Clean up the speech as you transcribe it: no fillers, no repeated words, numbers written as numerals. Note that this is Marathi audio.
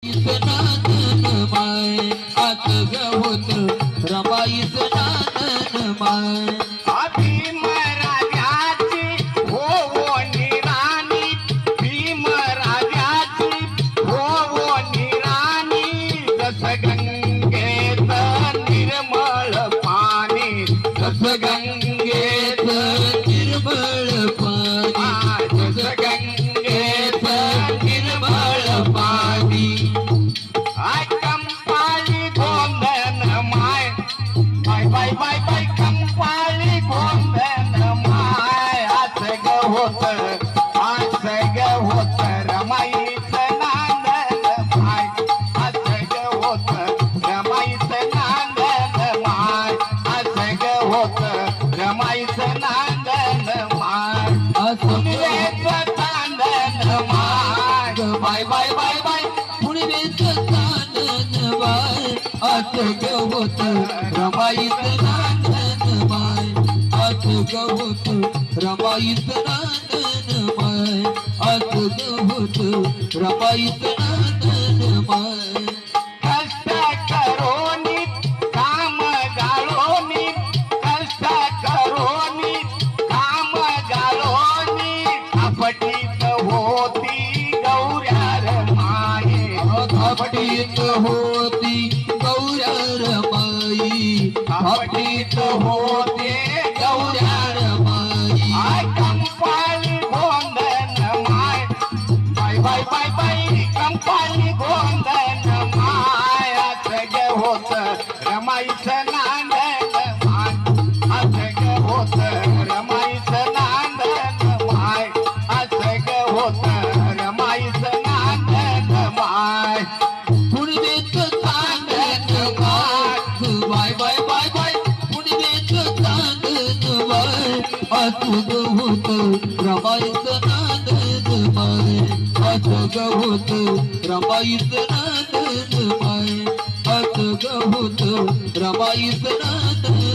नानन माय आत गवत रमाईच नानन माय भीम राजाची हो निराणी भीम राजाची हो निराणी जस गंगेत निर्मळ पाणी जस गंगेत निर्मळ पाणी जस गंगेत निर्मळ पाणी कंपाळी गोंधन माय बाय बाय बाय बाय कंपाळी गोंधन माय आज ग होत रमाईचं नांदन माय आज ग होत रमाईचं नांदन माय आज ग होत रमाईचं नांदन माय पुनवेचं तांदन माय बाय बाय बाय बाय पुणेच नानन माय आत गवत रमाईच नानन माय आत गवत रमाईच नानन माय आत गवत रमाईच नानन माय कष्ट करोनी काम गाळोनी कष्ट करोनी काम गाळोनी आपटीत होती गौऱ्यार माये थापटीत होती गौऱ्यार माई थापटीत होते गौऱ्यार माई कंपाळी गोंधन माय बाय बाय बाय बाय कंपाळी गोंधन माय आज ग होत रमाईचं नांदन माय आज ग होत रमाईचं नांदन माय आज ग होत रमाईचं नांदन माय पुणेच चांदन माय बाय बाय बाय बाय पुणेच चांदन माय आत गवत रमाईच नांदन माय आत गवत रमाईच नांदन माय आत गवत रमाईच नांदन